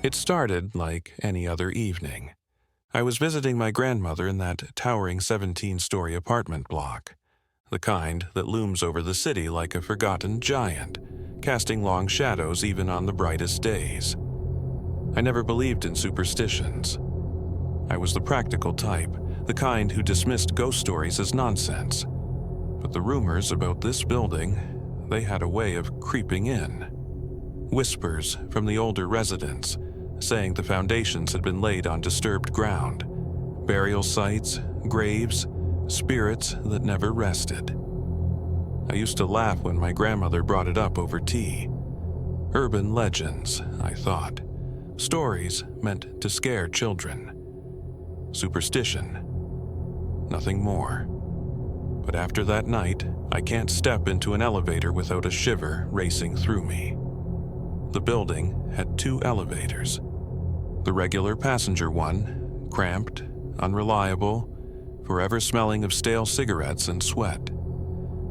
It started like any other evening. I was visiting my grandmother in that towering 17-story apartment block, the kind that looms over the city like a forgotten giant, casting long shadows even on the brightest days. I never believed in superstitions. I was the practical type, the kind who dismissed ghost stories as nonsense. But the rumors about this building, they had a way of creeping in. Whispers from the older residents, saying the foundations had been laid on disturbed ground, burial sites, graves, spirits that never rested. I used to laugh when my grandmother brought it up over tea. Urban legends, I thought. Stories meant to scare children. Superstition. Nothing more. But after that night, I can't step into an elevator without a shiver racing through me. The building had 2 elevators. The regular passenger one, cramped, unreliable, forever smelling of stale cigarettes and sweat.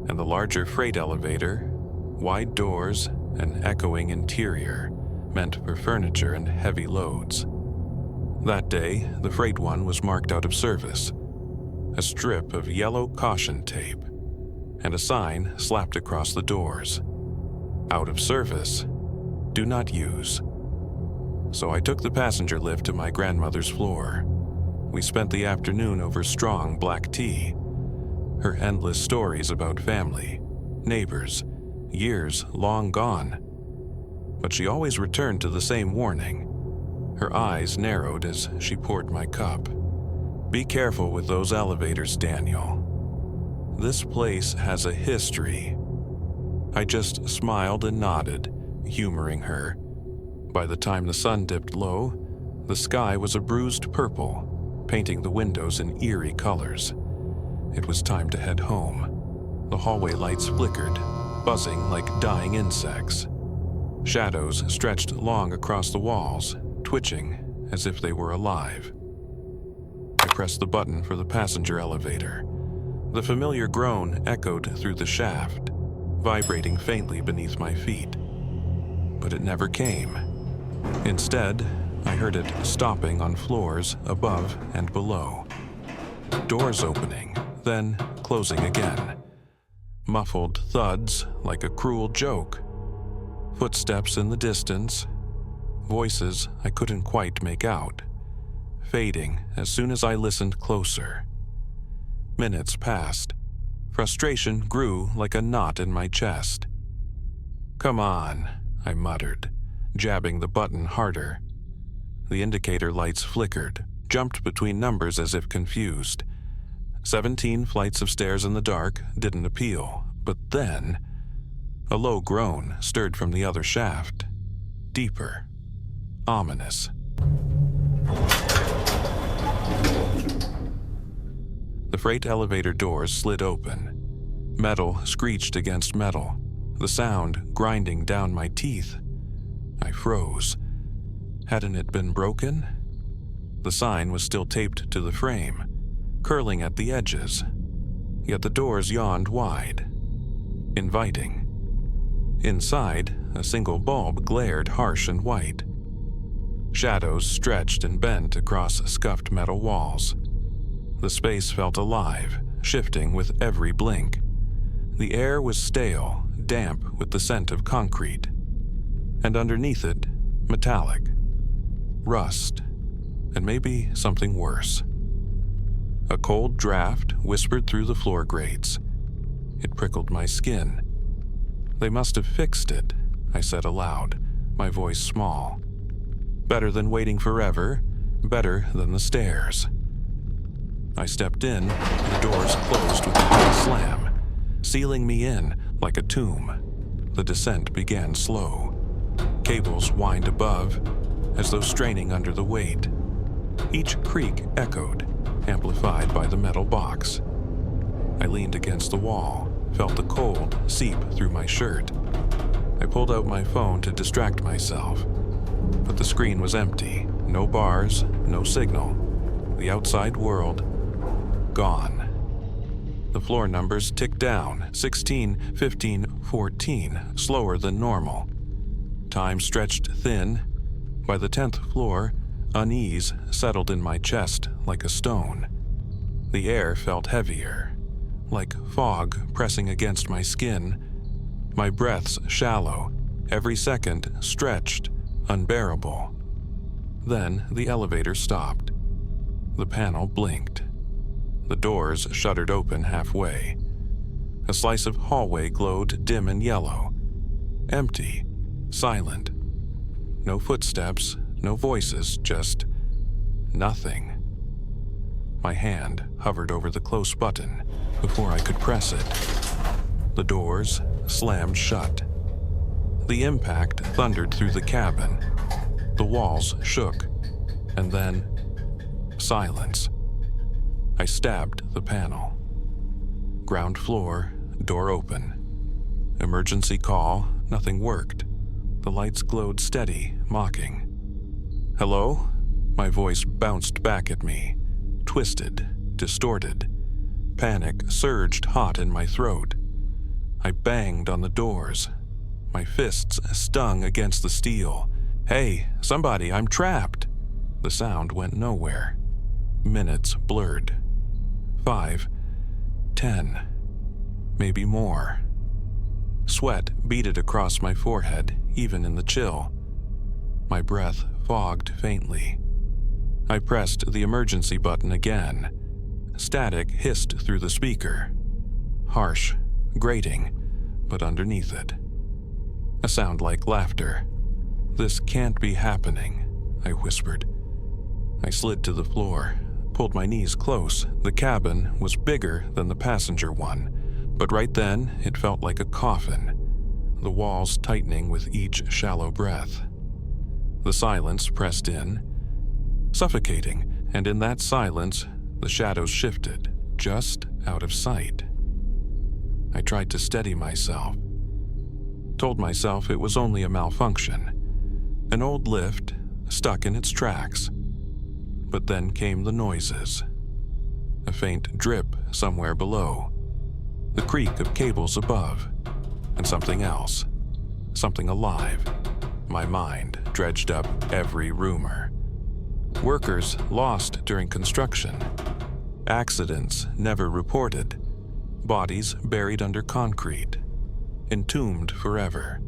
And the larger freight elevator, wide doors, and echoing interior, meant for furniture and heavy loads. That day, the freight one was marked out of service. A strip of yellow caution tape, and a sign slapped across the doors. Out of service. Do not use. So I took the passenger lift to my grandmother's floor. We spent the afternoon over strong black tea. Her endless stories about family, neighbors, years long gone. But she always returned to the same warning. Her eyes narrowed as she poured my cup. Be careful with those elevators, Daniel. This place has a history. I just smiled and nodded, humoring her. By the time the sun dipped low, the sky was a bruised purple, painting the windows in eerie colors. It was time to head home. The hallway lights flickered, buzzing like dying insects. Shadows stretched long across the walls, twitching as if they were alive. I pressed the button for the passenger elevator. The familiar groan echoed through the shaft, vibrating faintly beneath my feet. But it never came. Instead, I heard it stopping on floors above and below. Doors opening, then closing again. Muffled thuds like a cruel joke. Footsteps in the distance. Voices I couldn't quite make out, fading as soon as I listened closer. Minutes passed. Frustration grew like a knot in my chest. "Come on," I muttered, jabbing the button harder. The indicator lights flickered, jumped between numbers as if confused. 17 flights of stairs in the dark didn't appeal, but then a low groan stirred from the other shaft. Deeper. Ominous. The freight elevator doors slid open. Metal screeched against metal, the sound grinding down my teeth. I froze. Hadn't it been broken? The sign was still taped to the frame, curling at the edges, yet the doors yawned wide, inviting. Inside, a single bulb glared harsh and white. Shadows stretched and bent across scuffed metal walls. The space felt alive, shifting with every blink. The air was stale, damp with the scent of concrete. And underneath it, metallic. Rust. And maybe something worse. A cold draft whispered through the floor grates. It prickled my skin. They must have fixed it, I said aloud, my voice small. Better than waiting forever, better than the stairs. I stepped in, the doors closed with a heavy slam, sealing me in like a tomb. The descent began slow. Cables whined above, as though straining under the weight. Each creak echoed, amplified by the metal box. I leaned against the wall, felt the cold seep through my shirt. I pulled out my phone to distract myself, but the screen was empty. No bars, no signal. The outside world, gone. The floor numbers ticked down, 16, 15, 14, slower than normal. Time stretched thin, By the 10th floor, unease settled in my chest like a stone. The air felt heavier, like fog pressing against my skin. My breaths shallow, every second stretched, unbearable. Then the elevator stopped. The panel blinked. The doors shuddered open halfway. A slice of hallway glowed dim and yellow. Empty, silent. No footsteps, no voices, just nothing. My hand hovered over the close button before I could press it. The doors slammed shut. The impact thundered through the cabin. The walls shook, and then silence. I stabbed the panel. Ground floor, door open. Emergency call, nothing worked. The lights glowed steady, mocking. "Hello?" My voice bounced back at me, twisted, distorted. Panic surged hot in my throat. I banged on the doors. My fists stung against the steel. "Hey, somebody, I'm trapped!" The sound went nowhere. Minutes blurred. 5, 10, maybe more. Sweat beaded across my forehead, even in the chill. My breath fogged faintly. I pressed the emergency button again. Static hissed through the speaker. Harsh, grating, but underneath it, a sound like laughter. "This can't be happening," I whispered. I slid to the floor, pulled my knees close. The cabin was bigger than the passenger one, but right then it felt like a coffin, the walls tightening with each shallow breath. The silence pressed in, suffocating, and in that silence, the shadows shifted, just out of sight. I tried to steady myself, told myself it was only a malfunction, an old lift stuck in its tracks. But then came the noises. A faint drip somewhere below, the creak of cables above, and something else, something alive. My mind dredged up every rumor. Workers lost during construction, accidents never reported, bodies buried under concrete, entombed forever.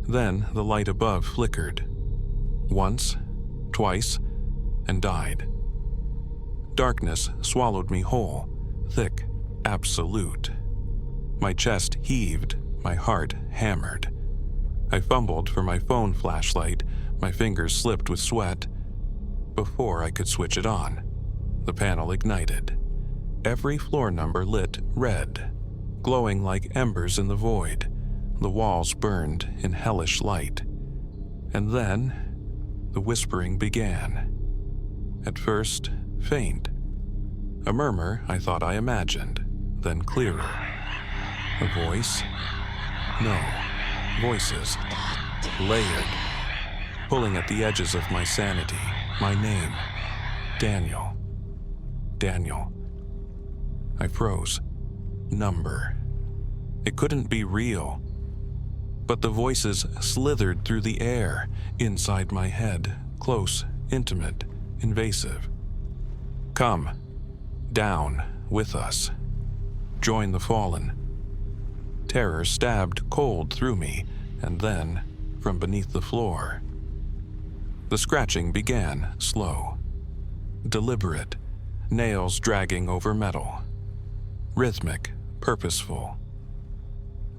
Then the light above flickered. Once, twice, and died. Darkness swallowed me whole, thick, absolute. My chest heaved, my heart hammered. I fumbled for my phone flashlight, my fingers slipped with sweat. Before I could switch it on, the panel ignited. Every floor number lit red, glowing like embers in the void. The walls burned in hellish light. And then, the whispering began. At first, faint. A murmur I thought I imagined, then clearer. A voice? No. Voices. Layered. Pulling at the edges of my sanity. My name. Daniel. Daniel. I froze. Number. It couldn't be real. But the voices slithered through the air, inside my head, close, intimate, invasive. "Come. Down. With us. Join the fallen." Terror stabbed cold through me, and then, from beneath the floor, the scratching began, slow, deliberate, nails dragging over metal. Rhythmic, purposeful.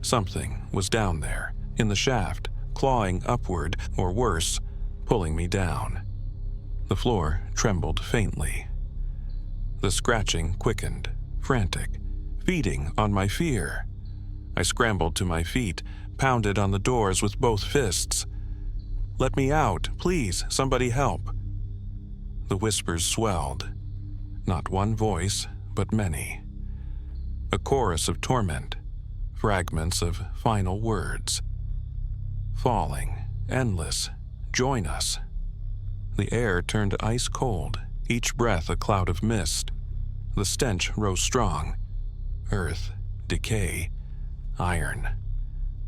Something was down there, in the shaft, clawing upward, or worse, pulling me down. The floor trembled faintly. The scratching quickened, frantic, feeding on my fear. I scrambled to my feet, pounded on the doors with both fists. "Let me out, please, somebody help." The whispers swelled. Not one voice, but many. A chorus of torment, fragments of final words. Falling, endless, join us. The air turned ice cold, each breath a cloud of mist. The stench rose strong. Earth, decay, iron.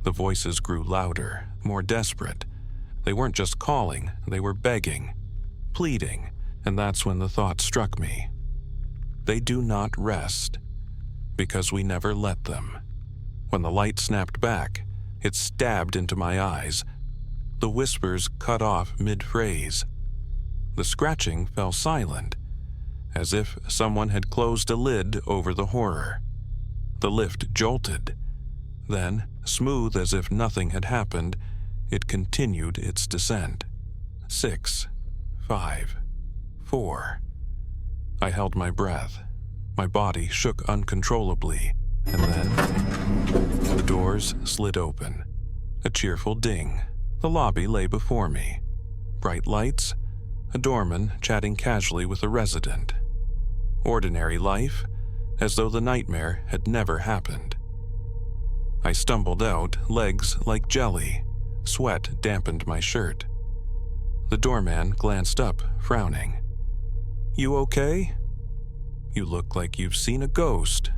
The voices grew louder, more desperate. They weren't just calling, they were begging, pleading, and that's when the thought struck me. They do not rest, because we never let them. When the light snapped back, it stabbed into my eyes. The whispers cut off mid-phrase. The scratching fell silent, as if someone had closed a lid over the horror. The lift jolted. Then, smooth as if nothing had happened, it continued its descent. 6, 5, 4. I held my breath. My body shook uncontrollably, and then the doors slid open. A cheerful ding. The lobby lay before me. Bright lights, a doorman chatting casually with a resident. Ordinary life, as though the nightmare had never happened. I stumbled out, legs like jelly. Sweat dampened my shirt. The doorman glanced up, frowning. "You okay?" "You look like you've seen a ghost."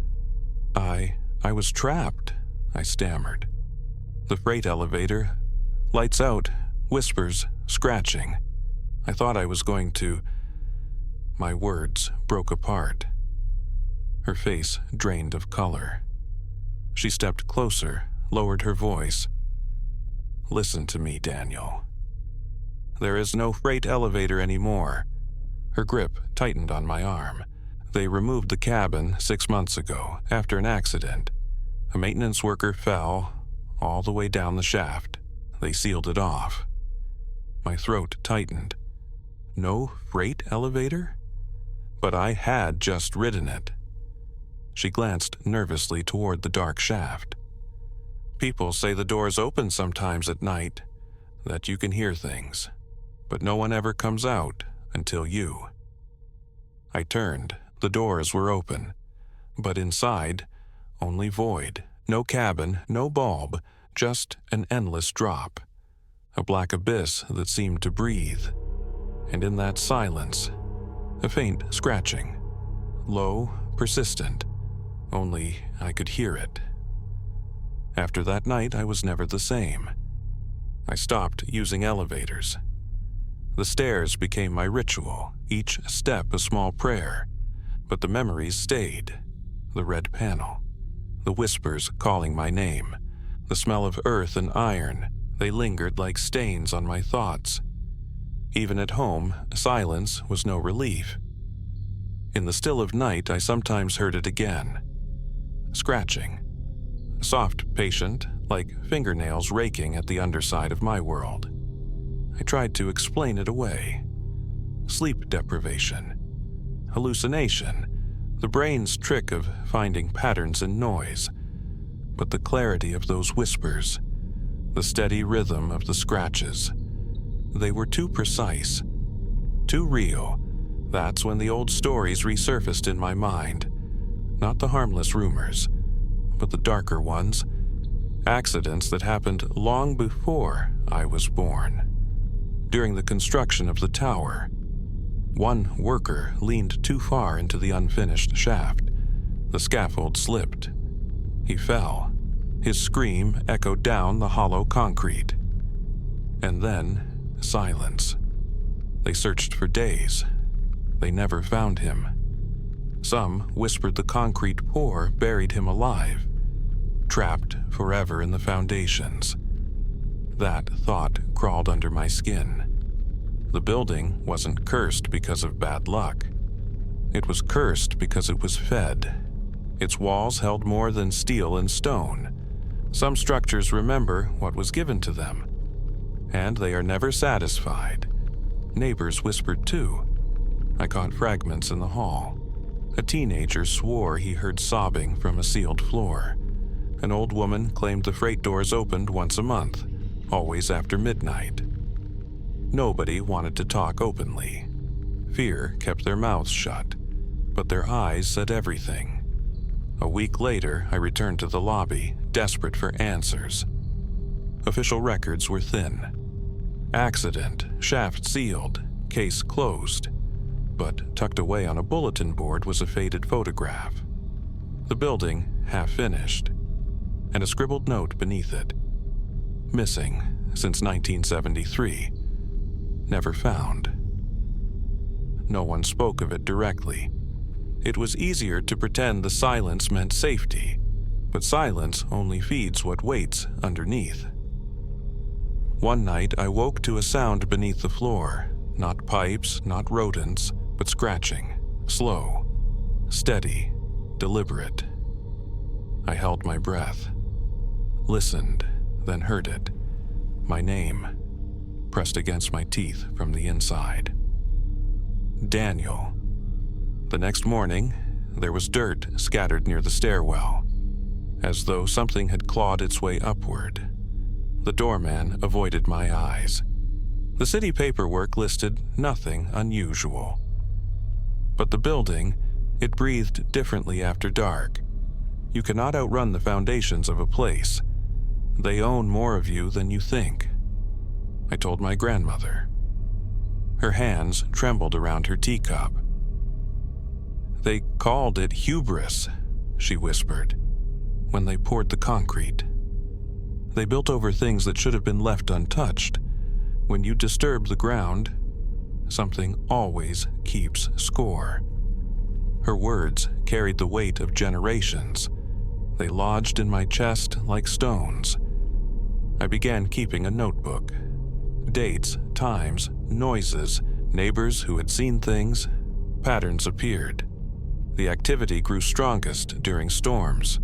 I was trapped," I stammered. The freight elevator, lights out, whispers, scratching. I thought I was going to... My words broke apart. Her face drained of color. She stepped closer, lowered her voice. "Listen to me, Daniel. There is no freight elevator anymore." Her grip tightened on my arm. "They removed the cabin 6 months ago, after an accident. A maintenance worker fell all the way down the shaft. They sealed it off." My throat tightened. No freight elevator? But I had just ridden it. She glanced nervously toward the dark shaft. "People say the doors open sometimes at night, that you can hear things, but no one ever comes out until you." I turned. The doors were open, but inside, only void. No cabin, no bulb, just an endless drop. A black abyss that seemed to breathe. And in that silence, a faint scratching. Low, persistent. Only I could hear it. After that night, I was never the same. I stopped using elevators. The stairs became my ritual, each step a small prayer. But the memories stayed. The red panel. The whispers calling my name. The smell of earth and iron. They lingered like stains on my thoughts. Even at home, silence was no relief. In the still of night, I sometimes heard it again. Scratching. Soft, patient, like fingernails raking at the underside of my world. I tried to explain it away. Sleep deprivation. Hallucination. The brain's trick of finding patterns in noise. But the clarity of those whispers, the steady rhythm of the scratches, they were too precise, too real. That's when the old stories resurfaced in my mind. Not the harmless rumors, but the darker ones. Accidents that happened long before I was born. During the construction of the tower, one worker leaned too far into the unfinished shaft. The scaffold slipped. He fell. His scream echoed down the hollow concrete. And then, silence. They searched for days. They never found him. Some whispered the concrete pour buried him alive, trapped forever in the foundations. That thought crawled under my skin. The building wasn't cursed because of bad luck. It was cursed because it was fed. Its walls held more than steel and stone. Some structures remember what was given to them, and they are never satisfied. Neighbors whispered too. I caught fragments in the hall. A teenager swore he heard sobbing from a sealed floor. An old woman claimed the freight doors opened once a month, always after midnight. Nobody wanted to talk openly. Fear kept their mouths shut, but their eyes said everything. A week later, I returned to the lobby, desperate for answers. Official records were thin. Accident, shaft sealed, case closed. But tucked away on a bulletin board was a faded photograph. The building half finished, and a scribbled note beneath it. Missing, since 1973. Never found. No one spoke of it directly. It was easier to pretend the silence meant safety, but silence only feeds what waits underneath. One night I woke to a sound beneath the floor, not pipes, not rodents, but scratching, slow, steady, deliberate. I held my breath, listened, then heard it. My name, pressed against my teeth from the inside. Daniel. The next morning, there was dirt scattered near the stairwell, as though something had clawed its way upward. The doorman avoided my eyes. The city paperwork listed nothing unusual. But the building, it breathed differently after dark. You cannot outrun the foundations of a place. They own more of you than you think. I told my grandmother. Her hands trembled around her teacup. They called it hubris, she whispered, when they poured the concrete. They built over things that should have been left untouched. When you disturb the ground, something always keeps score. Her words carried the weight of generations. They lodged in my chest like stones. I began keeping a notebook. Dates, times, noises, neighbors who had seen things. Patterns appeared. The activity grew strongest during storms,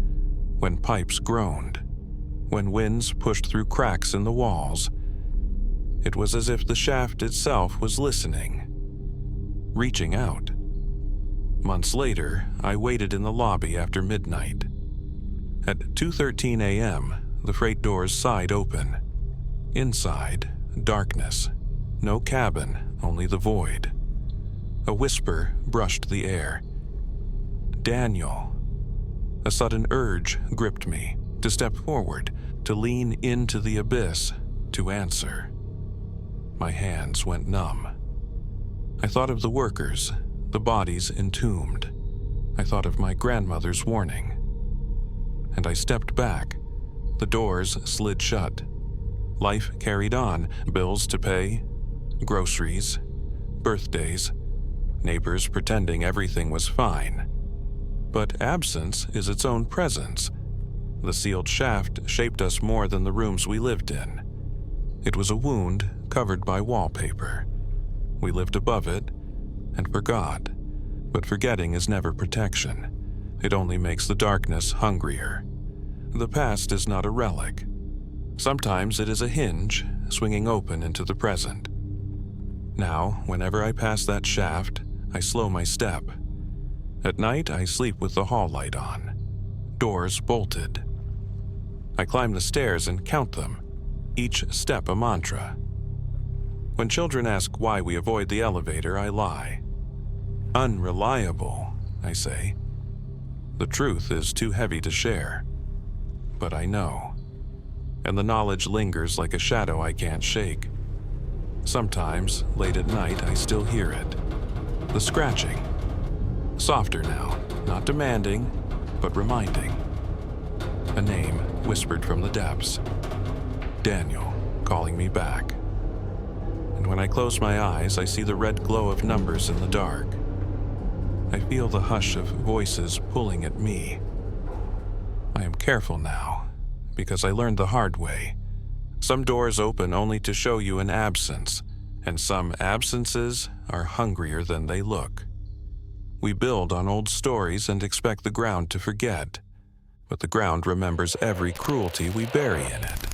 when pipes groaned, when winds pushed through cracks in the walls. It was as if the shaft itself was listening, reaching out. Months later, I waited in the lobby after midnight. At 2:13 a.m., the freight doors sighed open. Inside, darkness. No cabin, only the void. A whisper brushed the air. Daniel. A sudden urge gripped me to step forward, to lean into the abyss, to answer. My hands went numb. I thought of the workers, the bodies entombed. I thought of my grandmother's warning. And I stepped back. The doors slid shut. Life carried on, bills to pay, groceries, birthdays, neighbors pretending everything was fine. But absence is its own presence. The sealed shaft shaped us more than the rooms we lived in. It was a wound covered by wallpaper. We lived above it and forgot. But forgetting is never protection. It only makes the darkness hungrier. The past is not a relic. Sometimes it is a hinge swinging open into the present. Now, whenever I pass that shaft, I slow my step. At night, I sleep with the hall light on. Doors bolted. I climb the stairs and count them, each step a mantra. When children ask why we avoid the elevator, I lie. Unreliable, I say. The truth is too heavy to share. But I know. And the knowledge lingers like a shadow I can't shake. Sometimes, late at night, I still hear it. The scratching. Softer now, not demanding, but reminding. A name whispered from the depths. Daniel, calling me back. And when I close my eyes, I see the red glow of numbers in the dark. I feel the hush of voices pulling at me. I am careful now, because I learned the hard way. Some doors open only to show you an absence, and some absences are hungrier than they look. We build on old stories and expect the ground to forget, but the ground remembers every cruelty we bury in it.